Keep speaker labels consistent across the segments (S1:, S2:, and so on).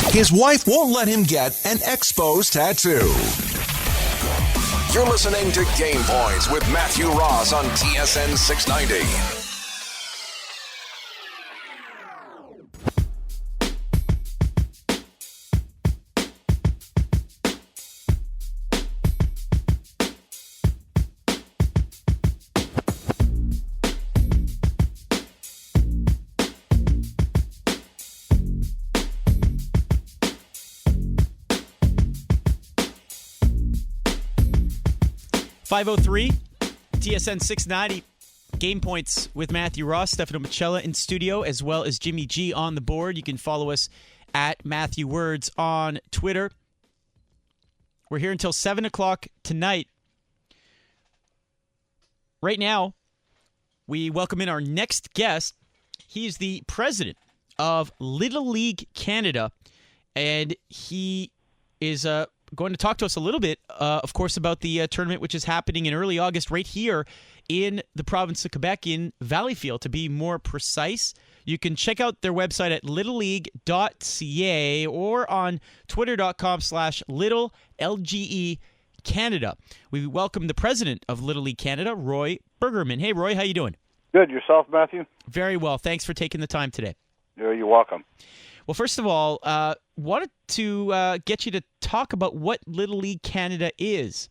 S1: His wife won't let him get an Expos tattoo. You're listening to Game Points with Matthew Ross on TSN 690.
S2: .503 TSN 690 Game Points with Matthew Ross, Stefano Micella in studio, as well as Jimmy G on the board. You can follow us at Matthew Words on Twitter. We're here until 7 o'clock tonight. Right now, we welcome in our next guest. He's the president of Little League Canada, and he is going to talk to us a little bit, of course, about the tournament, which is happening in early August right here in the province of Quebec, in Valleyfield, to be more precise. You can check out their website at littleleague.ca or on twitter.com/LGE Canada. We welcome the president of Little League Canada, Roy Bergerman. Hey, Roy, how you doing?
S3: Good. Yourself, Matthew?
S2: Very well. Thanks for taking the time today.
S3: You're welcome.
S2: Well, first of all, wanted to get you to talk about what Little League Canada is.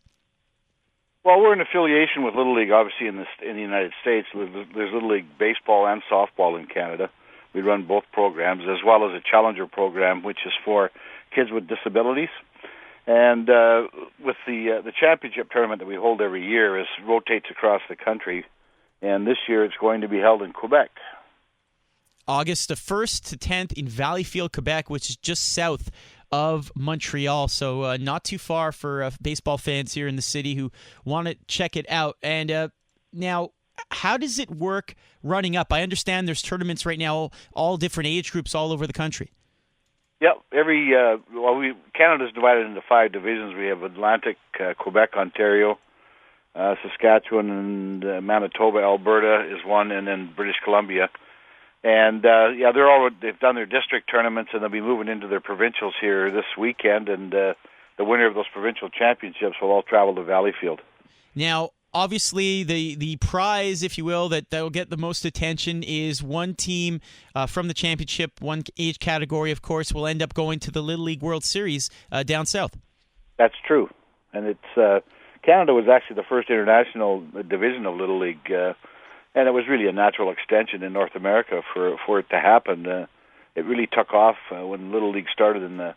S3: Well, we're in affiliation with Little League, obviously, in the United States. There's Little League baseball and softball in Canada. We run both programs, as well as a challenger program, which is for kids with disabilities. And with the championship tournament that we hold every year, it rotates across the country. And this year it's going to be held in Quebec.
S2: August the 1st to 10th in Valleyfield, Quebec, which is just south of Montreal. So not too far for baseball fans here in the city who want to check it out. And now, how does it work running up? I understand there's tournaments right now, all different age groups all over the country.
S3: Yep. Canada's divided into 5 divisions. We have Atlantic, Quebec, Ontario, Saskatchewan, and Manitoba. Alberta is one, and then British Columbia. And they've done their district tournaments, and they'll be moving into their provincials here this weekend. And the winner of those provincial championships will all travel to Valleyfield.
S2: Now, obviously, the prize, if you will, that will get the most attention is one team from the championship, one age category, of course, will end up going to the Little League World Series down south. That's
S3: true, and it's Canada was actually the first international division of Little League. And it was really a natural extension in North America for it to happen. It really took off when Little League started in the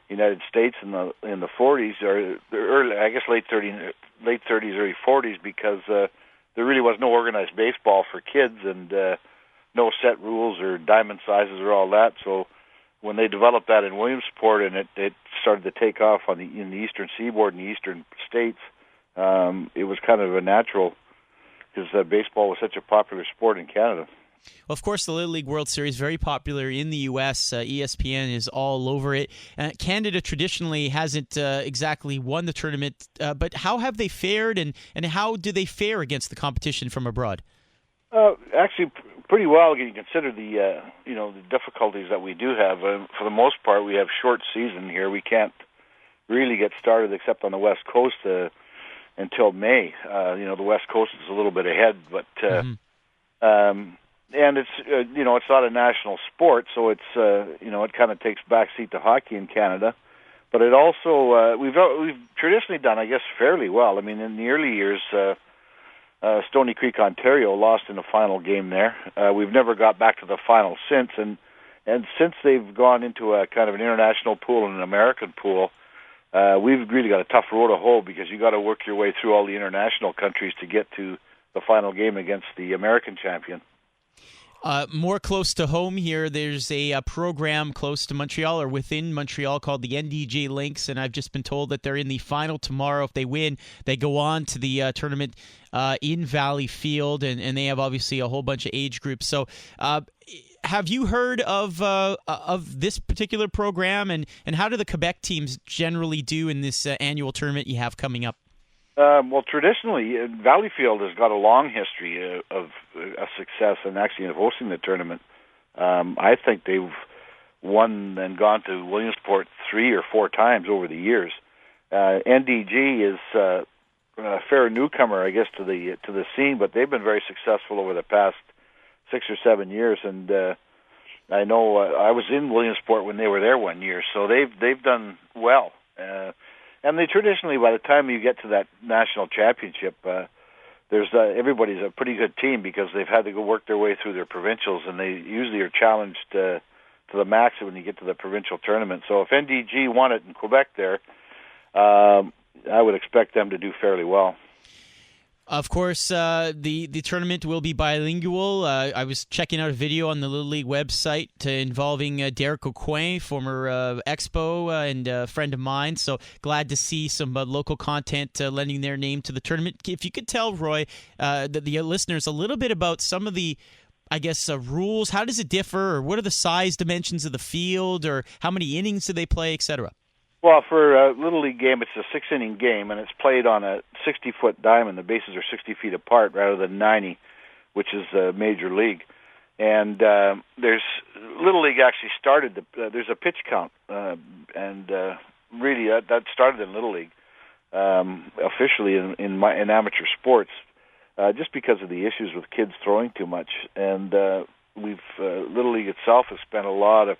S3: United States in the 40s, or the early, I guess late 30s, early 40s, because there really was no organized baseball for kids and no set rules or diamond sizes or all that. So when they developed that in Williamsport and it started to take off in the Eastern Seaboard and the Eastern States, it was kind of a natural, because baseball was such a popular sport in Canada.
S2: Well, of course, the Little League World Series, very popular in the U.S. ESPN is all over it. Canada traditionally hasn't exactly won the tournament, but how have they fared, and how do they fare against the competition from abroad?
S3: Actually, pretty well. You consider the difficulties that we do have. For the most part, we have short season here. We can't really get started except on the West Coast until May. The West Coast is a little bit ahead, but and it's it's not a national sport, so it's it kind of takes backseat to hockey in Canada. But it also we've traditionally done, I guess, fairly well. I mean, in the early years, Stony Creek, Ontario, lost in the final game there. We've never got back to the final since, and since they've gone into a kind of an international pool and an American pool. We've really got a tough road to hoe, because you got to work your way through all the international countries to get to the final game against the American champion.
S2: More close to home here, there's a program close to Montreal or within Montreal called the NDJ Lynx, and I've just been told that they're in the final tomorrow. If they win, they go on to the tournament in Valleyfield, and they have obviously a whole bunch of age groups. So have you heard of this particular program, and how do the Quebec teams generally do in this annual tournament you have coming up?
S3: Well, traditionally, Valleyfield has got a long history of success and actually of hosting the tournament. I think they've won and gone to Williamsport 3 or 4 times over the years. NDG is a fair newcomer, I guess, to the scene, but they've been very successful over the past 6 or 7 years. And I know I was in Williamsport when they were there one year, so they've done well. And they traditionally, by the time you get to that national championship, everybody's a pretty good team because they've had to go work their way through their provincials, and they usually are challenged to the max when you get to the provincial tournament. So if NDG won it in Quebec there, I would expect them to do fairly well.
S2: Of course, the tournament will be bilingual. I was checking out a video on the Little League website involving Derek Aucoin, former Expo and a friend of mine. So glad to see some local content lending their name to the tournament. If you could tell, Roy, the listeners a little bit about some of the, I guess, rules. How does it differ, or what are the size dimensions of the field, or how many innings do they play, etc.?
S3: Well, for a Little League game, it's a 6-inning game, and it's played on a 60-foot diamond. The bases are 60 feet apart rather than 90, which is Major League. And there's Little League actually started, there's a pitch count, and really that started in Little League, officially in amateur sports, just because of the issues with kids throwing too much. And Little League itself has spent a lot of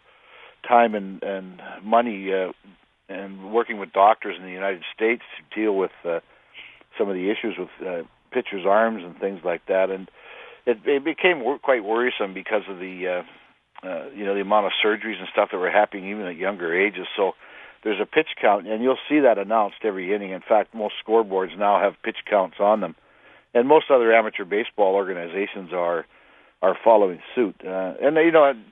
S3: time and money and working with doctors in the United States to deal with some of the issues with pitchers' arms and things like that, and it became quite worrisome because of the the amount of surgeries and stuff that were happening even at younger ages. So there's a pitch count, and you'll see that announced every inning. In fact, most scoreboards now have pitch counts on them, and most other amateur baseball organizations are following suit. And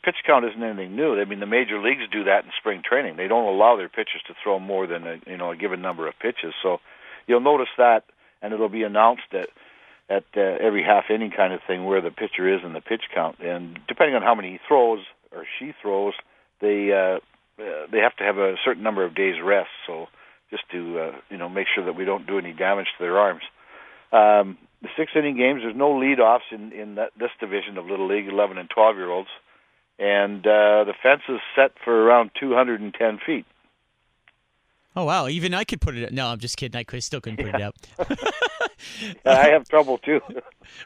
S3: pitch count isn't anything new. I mean, the major leagues do that in spring training. They don't allow their pitchers to throw more than a given number of pitches. So you'll notice that, and it'll be announced at every half inning kind of thing where the pitcher is in the pitch count. And depending on how many he throws or she throws, they have to have a certain number of days rest. So just to make sure that we don't do any damage to their arms. The 6-inning games, there's no leadoffs in this division of Little League, 11 and 12-year-olds. And the fence is set for around 210 feet.
S2: Oh, wow. Even I could put it up. No, I'm just kidding. I still couldn't put it up.
S3: I have trouble, too.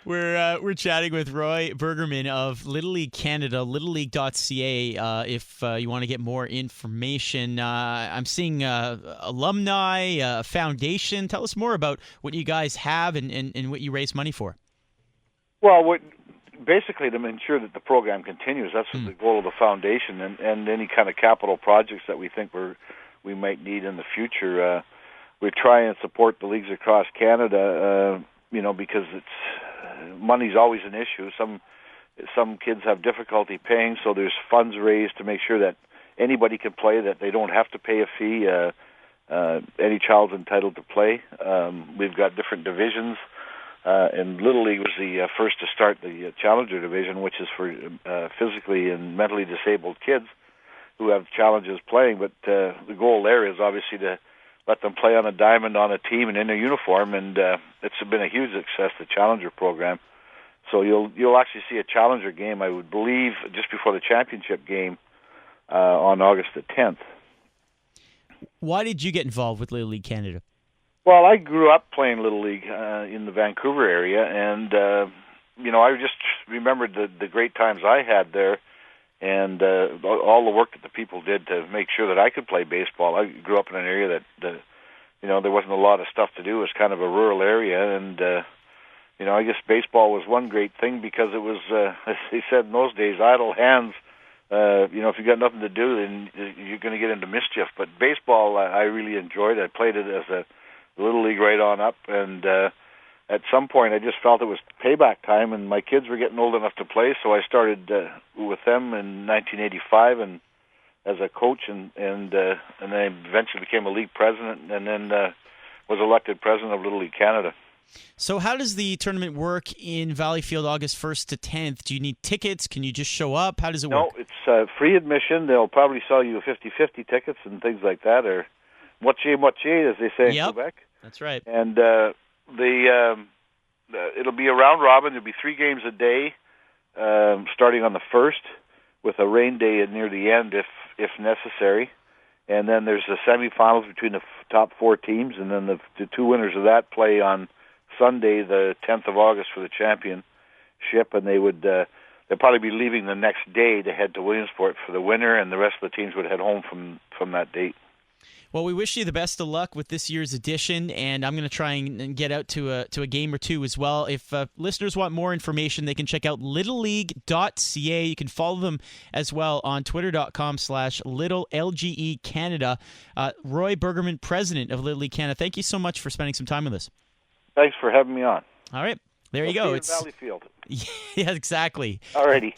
S2: We're chatting with Roy Bergerman of Little League Canada, littleleague.ca, if you want to get more information. I'm seeing alumni, a foundation. Tell us more about what you guys have and what you raise money for.
S3: Well, basically to ensure that the program continues. That's the goal of the foundation, and any kind of capital projects that we think we might need in the future. We try and support the leagues across Canada, because money's always an issue. Some kids have difficulty paying, so there's funds raised to make sure that anybody can play, that they don't have to pay a fee. Any child's entitled to play. We've got different divisions, and Little League was the first to start the Challenger division, which is for physically and mentally disabled kids who have challenges playing, but the goal there is obviously to let them play on a diamond on a team and in a uniform, and it's been a huge success, the Challenger program. So you'll actually see a Challenger game, I would believe, just before the championship game on August the 10th.
S2: Why did you get involved with Little League Canada?
S3: Well, I grew up playing Little League in the Vancouver area, and I just remembered the great times I had there, and all the work that the people did to make sure that I could play baseball. I grew up in an area that there wasn't a lot of stuff to do. It was kind of a rural area, and I guess baseball was one great thing because it was, as they said in those days, idle hands. If you got nothing to do, then you're going to get into mischief. But baseball, I really enjoyed. I played it as a Little League right on up, and at some point I just felt it was payback time, and my kids were getting old enough to play, so I started with them in 1985 and as a coach, and then I eventually became a league president, and then was elected president of Little League Canada.
S2: So how does the tournament work in Valleyfield August 1st to 10th? Do you need tickets? Can you just show up? How does it work?
S3: No, it's free admission. They'll probably sell you 50-50 tickets and things like that, or moitié, as they say in Quebec.
S2: That's right.
S3: And it'll be a round robin. There'll be 3 games a day, starting on the 1st, with a rain day near the end if necessary. And then there's the semifinals between the top 4 teams, and then the 2 winners of that play on Sunday, the 10th of August, for the championship. And they'll probably be leaving the next day to head to Williamsport for the winner, and the rest of the teams would head home from that date.
S2: Well, we wish you the best of luck with this year's edition, and I'm going to try and get out to a game or two as well. If listeners want more information, they can check out littleleague.ca. You can follow them as well on twitter.com/LGE Canada. Roy Bergerman, president of Little League Canada, thank you so much for spending some time with us.
S3: Thanks for having me on.
S2: All right. There you go.
S3: It's Valleyfield.
S2: Yeah, exactly.
S3: All righty.